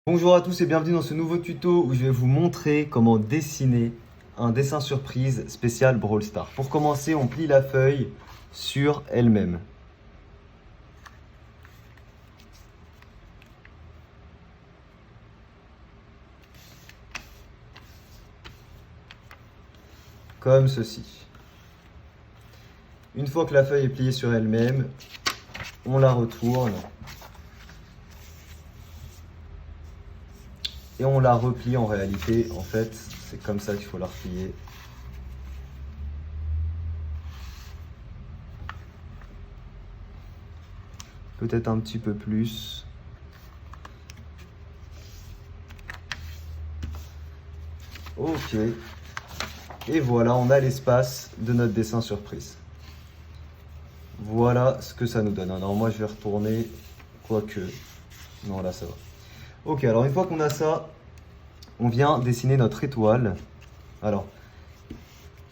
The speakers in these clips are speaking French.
Bonjour à tous et bienvenue dans ce nouveau tuto où je vais vous montrer comment dessiner un dessin surprise spécial Brawl Stars. Pour commencer, on plie la feuille sur elle-même. Comme ceci. Une fois que la feuille est pliée sur elle-même, on la retourne. Et on la replie en réalité. En fait, c'est comme ça qu'il faut la replier. Peut-être un petit peu plus. Ok. Et voilà, on a l'espace de notre dessin surprise. Voilà ce que ça nous donne. Alors moi, je vais retourner, quoique. Non, là, ça va. Ok, alors une fois qu'on a ça, on vient dessiner notre étoile. Alors,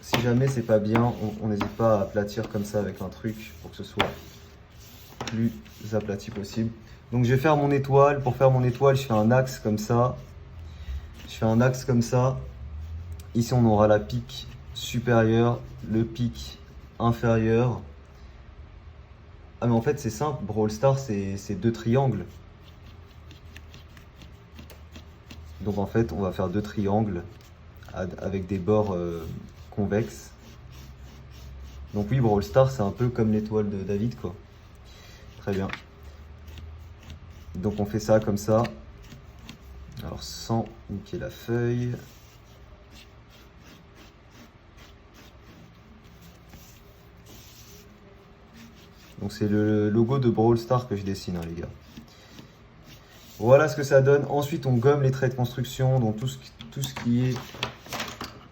si jamais c'est pas bien, on n'hésite pas à aplatir comme ça avec un truc pour que ce soit plus aplati possible. Donc je vais faire mon étoile. Pour faire mon étoile, je fais un axe comme ça. Je fais un axe comme ça. Ici, on aura la pique supérieure, le pic inférieur. Ah mais en fait, c'est simple. Brawl Stars, c'est deux triangles. Donc en fait, on va faire deux triangles avec des bords convexes. Donc oui, Brawl Stars, c'est un peu comme l'étoile de David, quoi. Très bien. Donc on fait ça comme ça. Alors sans niquer la feuille. Donc c'est le logo de Brawl Stars que je dessine, hein, les gars. Voilà ce que ça donne. Ensuite, on gomme les traits de construction. Donc tout ce qui est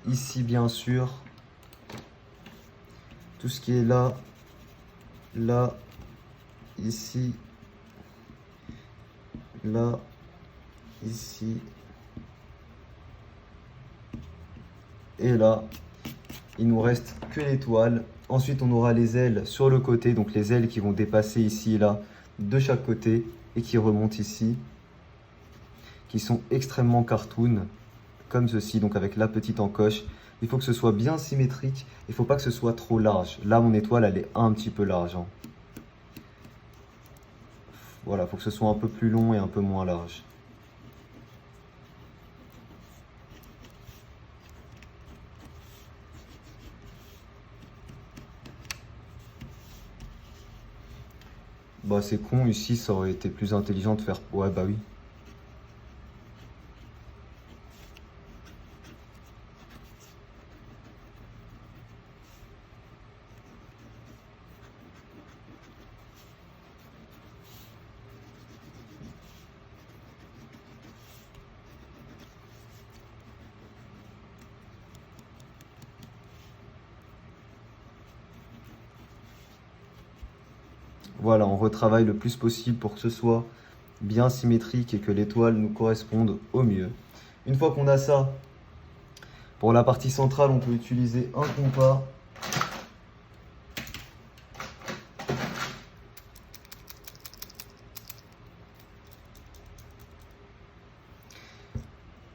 ici, bien sûr. Tout ce qui est là, là, ici, là, ici et là. Il nous reste que l'étoile. Ensuite, on aura les ailes sur le côté, donc les ailes qui vont dépasser ici et là de chaque côté et qui remontent ici, qui sont extrêmement cartoon, comme ceci, donc avec la petite encoche. Il faut que ce soit bien symétrique, il ne faut pas que ce soit trop large. Là, mon étoile, elle est un petit peu large, hein. Voilà, il faut que ce soit un peu plus long et un peu moins large. Bah c'est con, ici ça aurait été plus intelligent de faire... Ouais bah oui. Voilà, on retravaille le plus possible pour que ce soit bien symétrique et que l'étoile nous corresponde au mieux. Une fois qu'on a ça, pour la partie centrale, on peut utiliser un compas.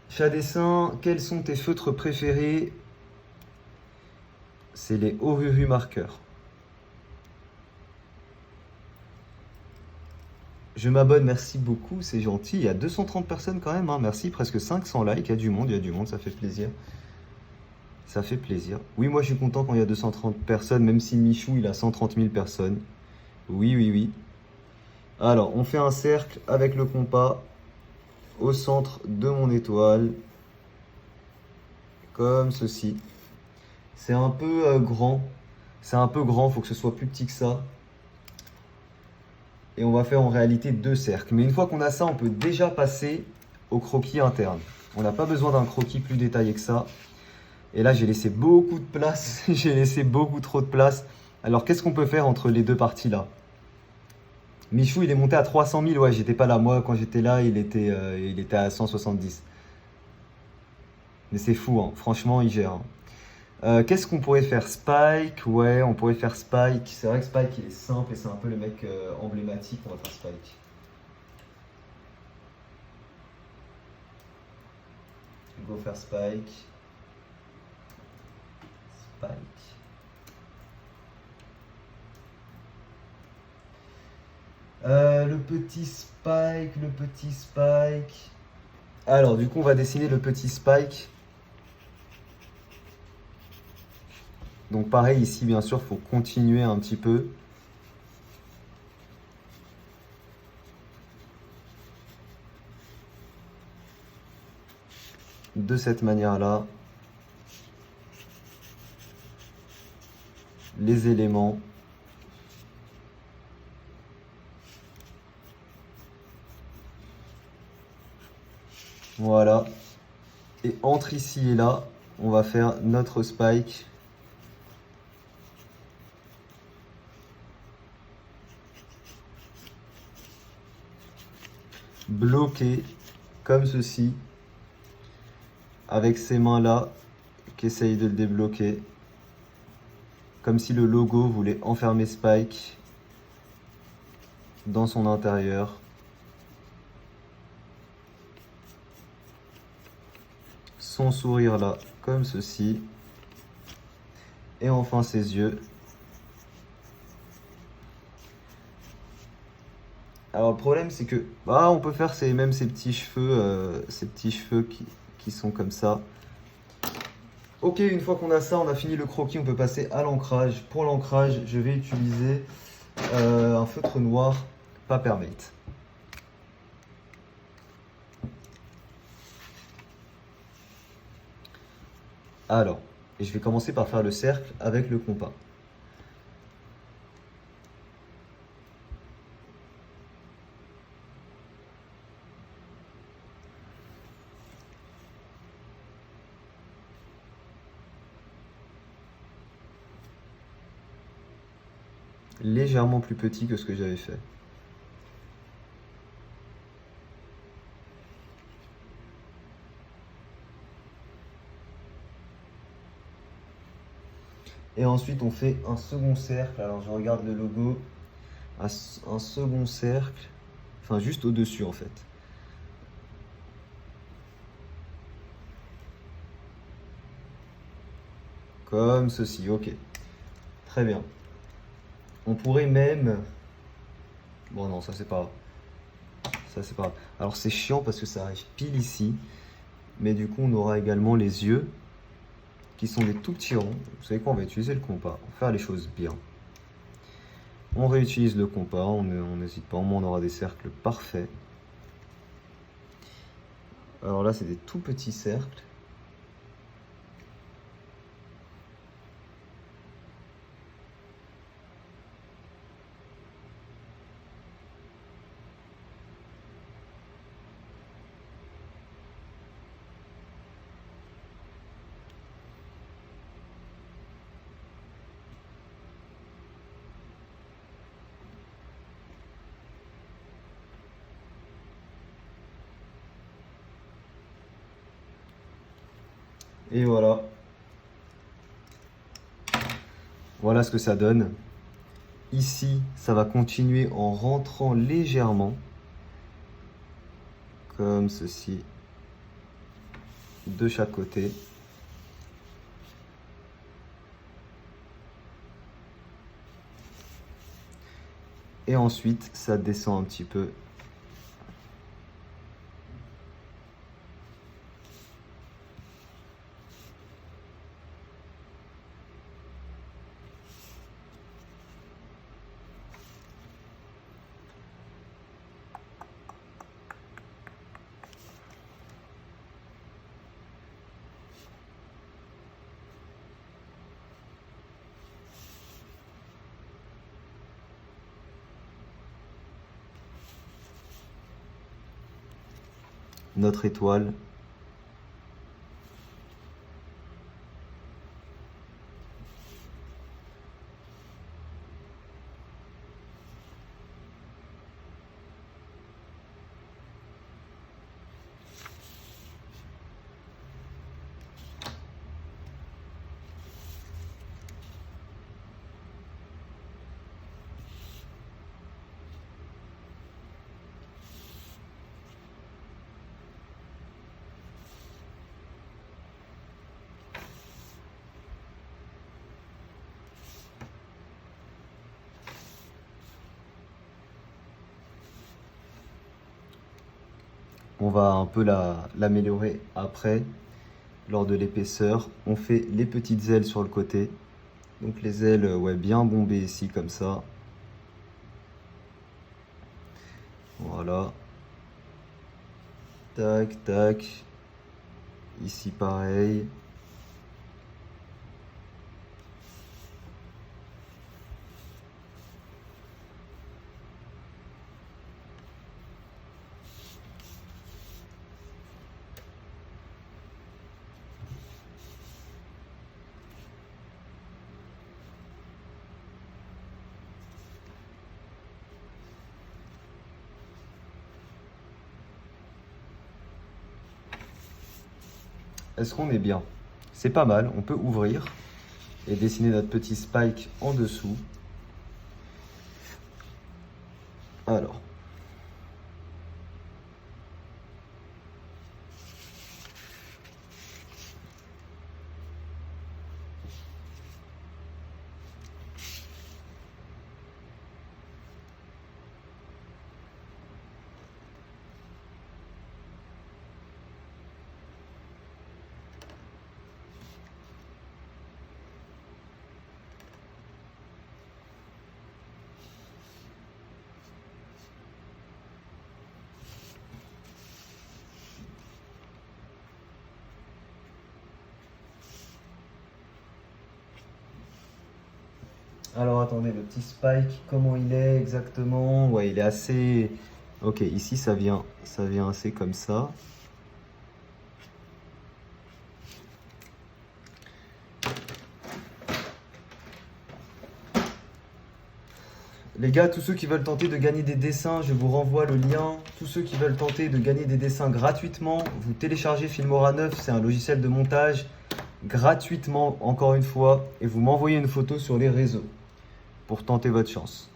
Chat dessin, quels sont tes feutres préférés? C'est les Oruru marqueurs. Je m'abonne, merci beaucoup, c'est gentil. Il y a 230 personnes quand même, hein. Merci, presque 500 likes, il y a du monde, ça fait plaisir. Ça fait plaisir. Oui, moi je suis content quand il y a 230 personnes, même si Michou il a 130 000 personnes. Oui, oui, oui. Alors, on fait un cercle avec le compas au centre de mon étoile. Comme ceci. C'est un peu grand. C'est un peu grand, il faut que ce soit plus petit que ça. Et on va faire en réalité deux cercles. Mais une fois qu'on a ça, on peut déjà passer au croquis interne. On n'a pas besoin d'un croquis plus détaillé que ça. Et là, j'ai laissé beaucoup de place. J'ai laissé beaucoup trop de place. Alors, qu'est-ce qu'on peut faire entre les deux parties là? Michou, il est monté à 300 000. Ouais, j'étais pas là. Moi, quand j'étais là, il était à 170. Mais c'est fou, hein. Franchement, il gère, hein. Qu'est-ce qu'on pourrait faire? Spike, ouais, on pourrait faire Spike. C'est vrai que Spike, il est simple et c'est un peu le mec emblématique. On va faire Spike. Go faire spike. Spike. Le petit spike, le petit spike. Alors, du coup, on va dessiner le petit spike. Donc, pareil, ici, bien sûr, il faut continuer un petit peu. De cette manière-là. Les éléments. Voilà. Et entre ici et là, on va faire notre spike. Bloqué, comme ceci. Avec ces mains-là, qui essayent de le débloquer. Comme si le logo voulait enfermer Spike dans son intérieur. Son sourire là, comme ceci. Et enfin ses yeux. Alors le problème c'est que on peut faire même ces petits cheveux qui sont comme ça. Ok, une fois qu'on a ça, on a fini le croquis, on peut passer à l'ancrage. Pour l'ancrage, je vais utiliser un feutre noir Papermate. Alors, et je vais commencer par faire le cercle avec le compas. Légèrement plus petit que ce que j'avais fait. Et ensuite, on fait un second cercle. Alors, je regarde le logo. Un second cercle. Enfin, juste au-dessus, en fait. Comme ceci, ok. Très bien. On pourrait même... Bon, non, ça, c'est pas grave. Ça, c'est pas grave. Alors, c'est chiant parce que ça arrive pile ici. Mais du coup, on aura également les yeux qui sont des tout petits ronds. Vous savez quoi, on va utiliser le compas pour faire les choses bien. On réutilise le compas, on n'hésite pas, au moins on aura des cercles parfaits. Alors là, c'est des tout petits cercles. Et voilà. Voilà ce que ça donne. Ici, ça va continuer en rentrant légèrement. Comme ceci. De chaque côté. Et ensuite, ça descend un petit peu. Notre étoile. On va un peu l'améliorer après, lors de l'épaisseur. On fait les petites ailes sur le côté. Donc les ailes, ouais, bien bombées ici, comme ça. Voilà. Tac, tac. Ici, pareil. Est-ce qu'on est bien? C'est pas mal, on peut ouvrir et dessiner notre petit spike en dessous. Alors. Alors attendez, le petit spike, comment il est exactement? Ouais, il est assez... Ok, ici ça vient assez comme ça. Les gars, tous ceux qui veulent tenter de gagner des dessins, je vous renvoie le lien. Tous ceux qui veulent tenter de gagner des dessins gratuitement, vous téléchargez Filmora 9, c'est un logiciel de montage, gratuitement, encore une fois, et vous m'envoyez une photo sur les réseaux pour tenter votre chance.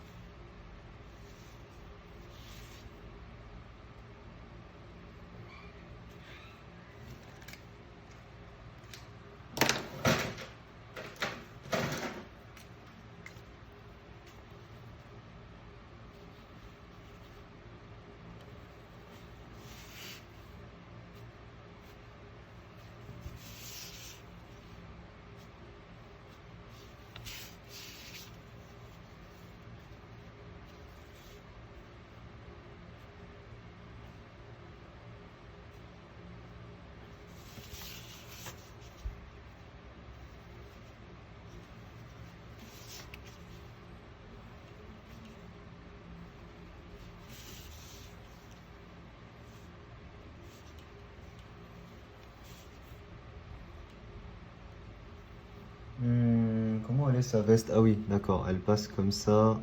Comment elle est sa veste? Ah oui, d'accord, elle passe comme ça.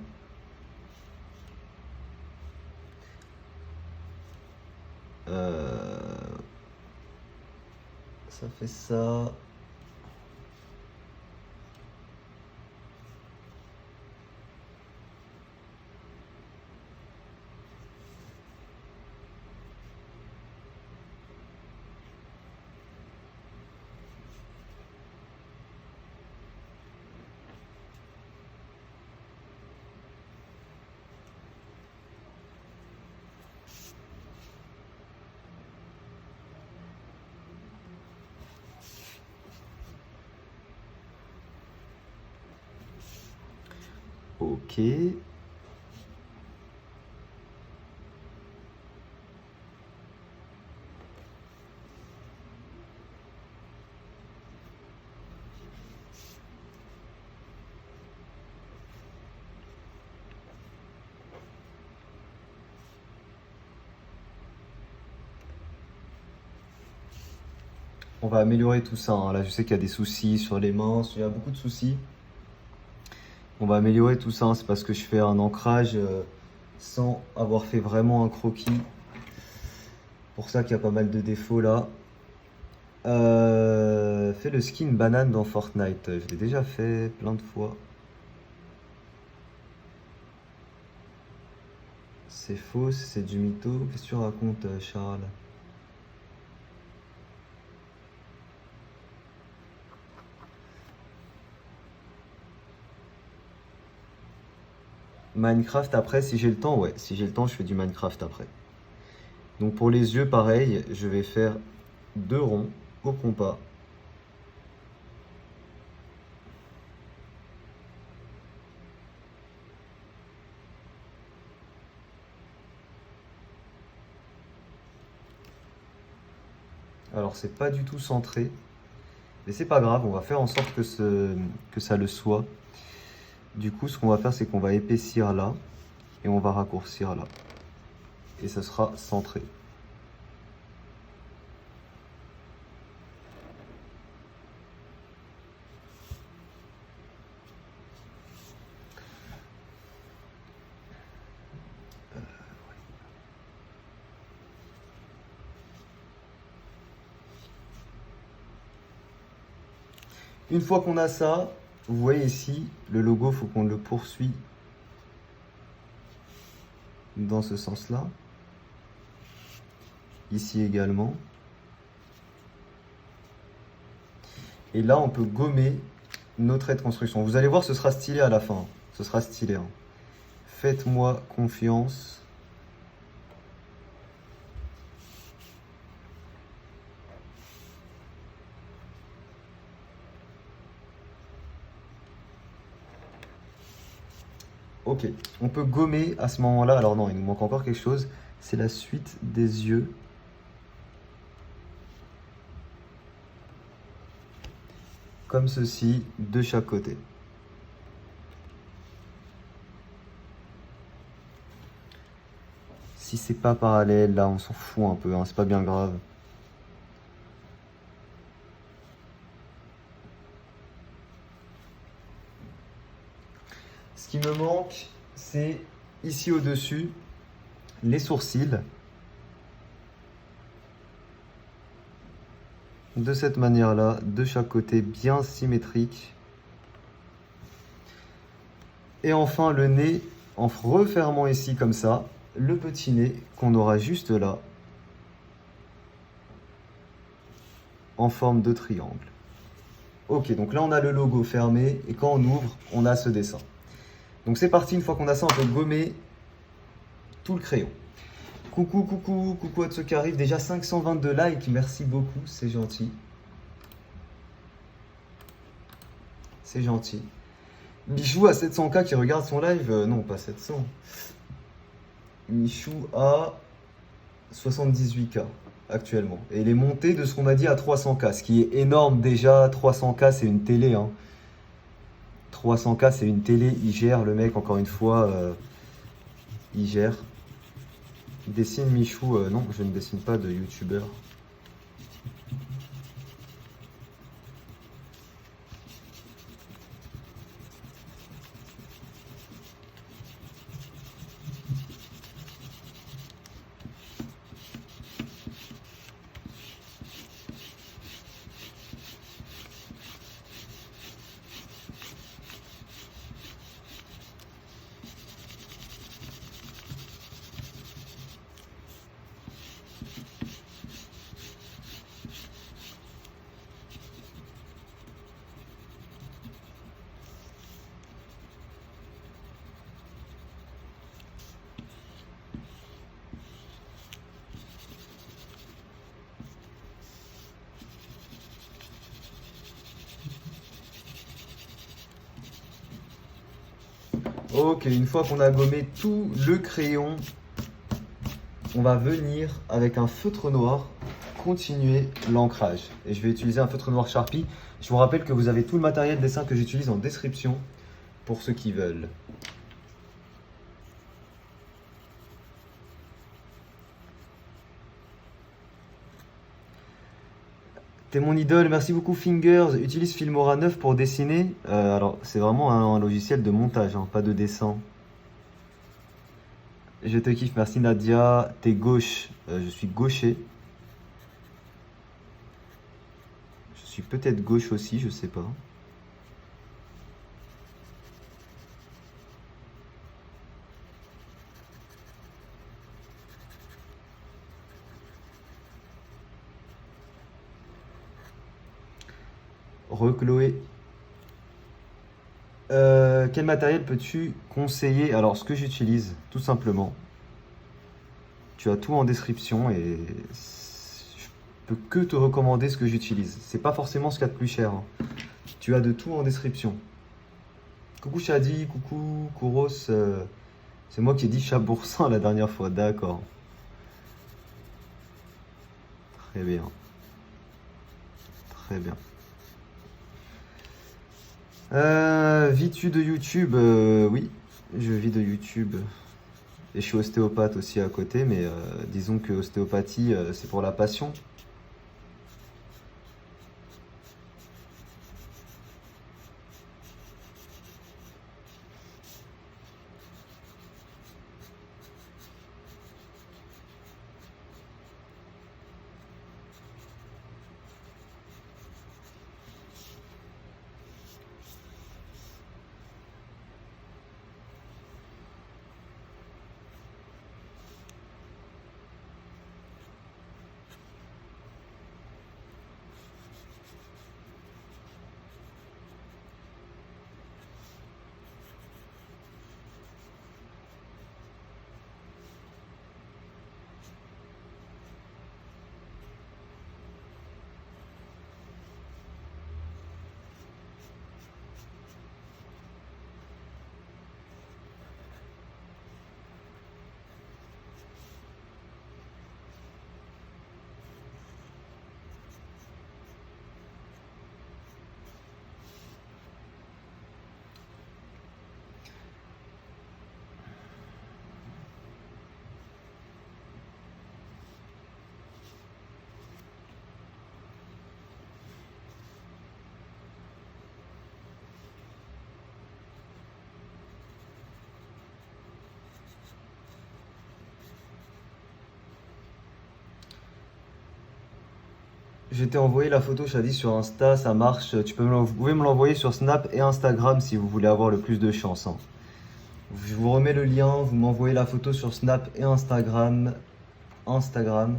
Ça fait ça. Ok. On va améliorer tout ça, hein. Là, je sais qu'il y a des soucis sur les mains, il y a beaucoup de soucis. On va améliorer tout ça, hein. C'est parce que je fais un ancrage sans avoir fait vraiment un croquis. Pour ça qu'il y a pas mal de défauts là. Fais le skin banane dans Fortnite. Je l'ai déjà fait plein de fois. C'est faux, c'est du mytho. Qu'est-ce que tu racontes, Charles? Minecraft après, si j'ai le temps, ouais. Si j'ai le temps, je fais du Minecraft après. Donc pour les yeux, pareil, je vais faire 2 ronds au compas. Alors c'est pas du tout centré, mais c'est pas grave, on va faire en sorte que ça le soit. Du coup, ce qu'on va faire, c'est qu'on va épaissir là et on va raccourcir là. Et ça sera centré. Une fois qu'on a ça, vous voyez ici, le logo, il faut qu'on le poursuive dans ce sens-là. Ici également. Et là, on peut gommer nos traits de construction. Vous allez voir, ce sera stylé à la fin. Ce sera stylé. Hein. Faites-moi confiance. Ok, on peut gommer à ce moment-là. Alors non, il nous manque encore quelque chose. C'est la suite des yeux. Comme ceci, de chaque côté. Si c'est pas parallèle, là, on s'en fout un peu. Hein, c'est pas bien grave. Ce qui me manque, c'est ici au-dessus, les sourcils. De cette manière-là, de chaque côté, bien symétrique. Et enfin, le nez, en refermant ici comme ça, le petit nez qu'on aura juste là, en forme de triangle. Ok, donc là, on a le logo fermé, et quand on ouvre, on a ce dessin. Donc c'est parti, une fois qu'on a ça, on peut gommer tout le crayon. Coucou, coucou, coucou à ceux qui arrivent. Déjà 522 likes, merci beaucoup, c'est gentil. C'est gentil. Michou à 700K qui regarde son live, non pas 700. Michou à 78K actuellement. Et il est monté de ce qu'on m'a dit à 300K, ce qui est énorme déjà. 300K c'est une télé. Hein. 300K c'est une télé, il gère le mec encore une fois. Il gère. Dessine Michou, non je ne dessine pas de youtubeur. Ok, une fois qu'on a gommé tout le crayon, on va venir avec un feutre noir continuer l'ancrage. Et je vais utiliser un feutre noir Sharpie. Je vous rappelle que vous avez tout le matériel dessin que j'utilise en description pour ceux qui veulent. T'es mon idole, merci beaucoup Fingers. Utilise Filmora 9 pour dessiner. Alors c'est vraiment un logiciel de montage, hein, pas de dessin. Je te kiffe, merci Nadia. T'es gauche, je suis gaucher. Je suis peut-être gauche aussi, je sais pas. Chloé. Quel matériel peux-tu conseiller? Alors, ce que j'utilise, tout simplement, Tu as tout en description et je peux que te recommander ce que j'utilise. C'est pas forcément ce qu'il y a de plus cher, hein. Tu as de tout en description. Coucou Shadi, coucou Kouros. C'est moi qui ai dit Chaboursin la dernière fois, d'accord. Très bien. Très bien. Vis-tu de YouTube? Oui, je vis de YouTube. Et je suis ostéopathe aussi à côté, mais disons que ostéopathie, c'est pour la passion. Je t'ai envoyé la photo, Shadi, sur Insta, ça marche. Vous pouvez me l'envoyer sur Snap et Instagram si vous voulez avoir le plus de chance, hein. Je vous remets le lien, vous m'envoyez la photo sur Snap et Instagram. Instagram.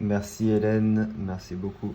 Merci Hélène, merci beaucoup.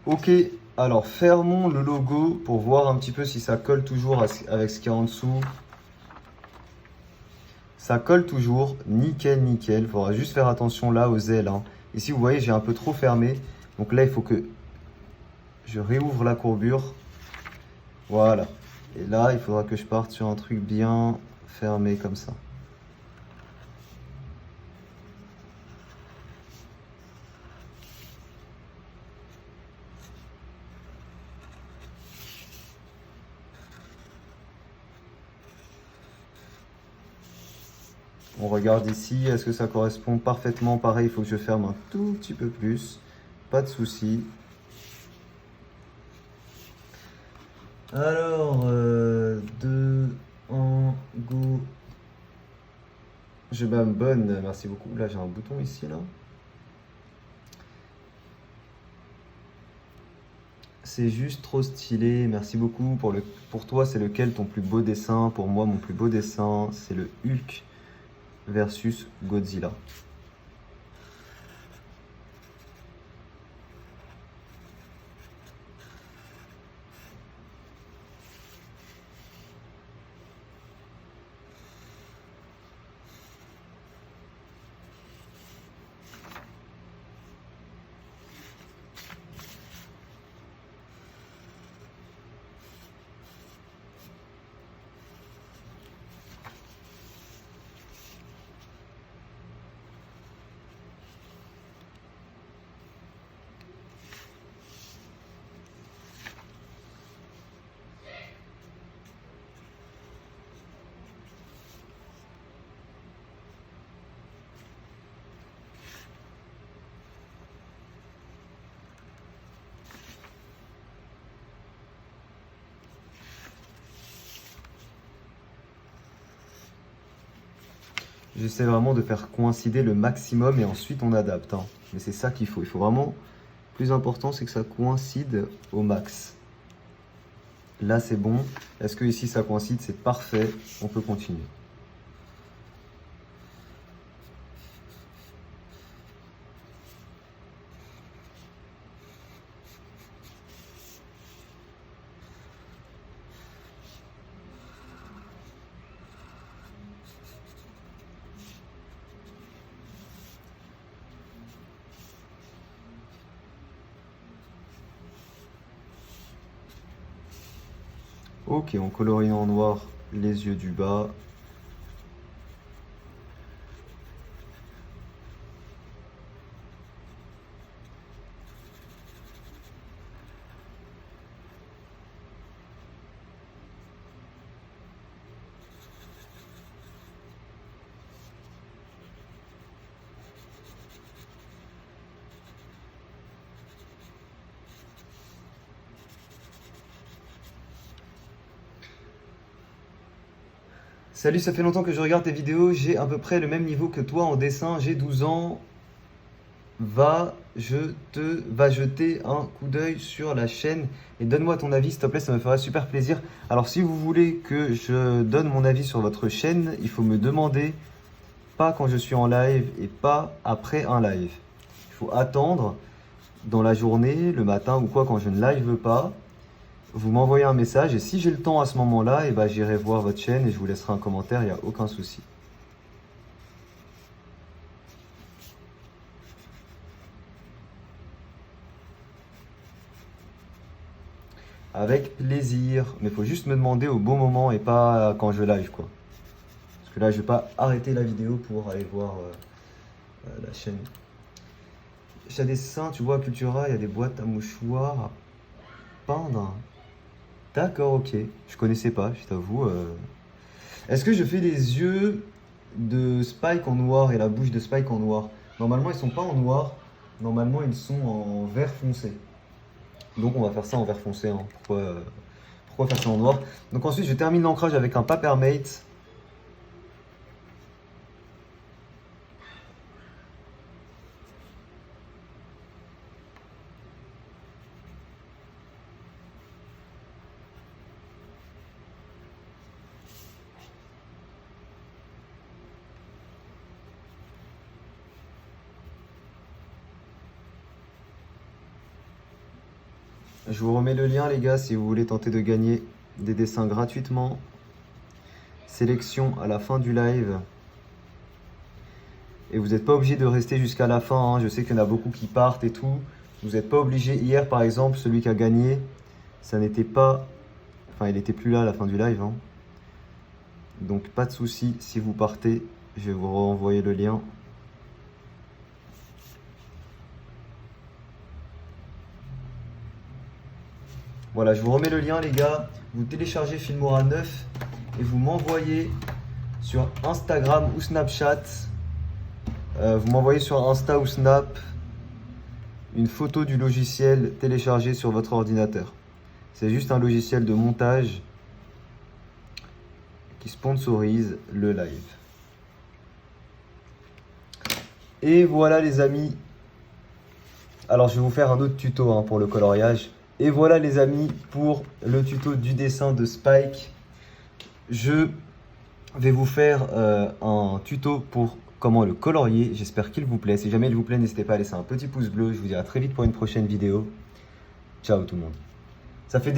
Ok, alors fermons le logo pour voir un petit peu si ça colle toujours avec ce qu'il y a en dessous. Ça colle toujours, nickel, nickel. Il faudra juste faire attention là aux ailes, hein. Ici, vous voyez, j'ai un peu trop fermé. Donc là, il faut que je réouvre la courbure. Voilà. Et là, il faudra que je parte sur un truc bien fermé comme ça. On regarde ici, est-ce que ça correspond parfaitement? Pareil, il faut que je ferme un tout petit peu plus. Pas de souci. Alors, 2, 1, go. Je m'abonne, merci beaucoup. Là, j'ai un bouton ici, là. C'est juste trop stylé, merci beaucoup. Pour toi, c'est lequel ton plus beau dessin? Pour moi, mon plus beau dessin, c'est le Hulk versus Godzilla. J'essaie vraiment de faire coïncider le maximum et ensuite on adapte, hein. Mais c'est ça qu'il faut. Il faut vraiment, le plus important, c'est que ça coïncide au max. Là, c'est bon. Est-ce que ici ça coïncide? C'est parfait. On peut continuer. Ok, on colorie en noir les yeux du bas. Salut, ça fait longtemps que je regarde tes vidéos, j'ai à peu près le même niveau que toi en dessin, j'ai 12 ans. Va jeter un coup d'œil sur la chaîne et donne-moi ton avis, s'il te plaît, ça me ferait super plaisir. Alors si vous voulez que je donne mon avis sur votre chaîne, il faut me demander, pas quand je suis en live et pas après un live. Il faut attendre dans la journée, le matin ou quoi, quand je ne live pas. Vous m'envoyez un message et si j'ai le temps à ce moment-là, j'irai voir votre chaîne et je vous laisserai un commentaire, il n'y a aucun souci. Avec plaisir, mais il faut juste me demander au bon moment et pas quand je live, quoi. Parce que là, je vais pas arrêter la vidéo pour aller voir la chaîne. Chat Dessin, tu vois, à Cultura, il y a des boîtes à mouchoirs à peindre. D'accord, ok. Je connaissais pas, je t'avoue. Est-ce que je fais les yeux de Spike en noir et la bouche de Spike en noir? Normalement, ils sont pas en noir. Normalement, ils sont en vert foncé. Donc, on va faire ça en vert foncé, hein. Pourquoi faire ça en noir? Donc ensuite, je termine l'ancrage avec un Papermate. Je vous remets le lien, les gars, si vous voulez tenter de gagner des dessins gratuitement. Sélection à la fin du live. Et vous n'êtes pas obligé de rester jusqu'à la fin, hein. Je sais qu'il y en a beaucoup qui partent et tout. Vous n'êtes pas obligé. Hier, par exemple, celui qui a gagné, ça n'était pas... Enfin, il n'était plus là à la fin du live, hein. Donc, pas de souci. Si vous partez, je vais vous renvoyer le lien. Voilà, je vous remets le lien, les gars. Vous téléchargez Filmora 9 et vous m'envoyez sur Instagram ou Snapchat. Vous m'envoyez sur Insta ou Snap une photo du logiciel téléchargé sur votre ordinateur. C'est juste un logiciel de montage qui sponsorise le live. Et voilà les amis. Alors je vais vous faire un autre tuto pour le coloriage. Et voilà les amis pour le tuto du dessin de Spike. Je vais vous faire un tuto pour comment le colorier. J'espère qu'il vous plaît. Si jamais il vous plaît, n'hésitez pas à laisser un petit pouce bleu. Je vous dis à très vite pour une prochaine vidéo. Ciao tout le monde. Ça fait déjà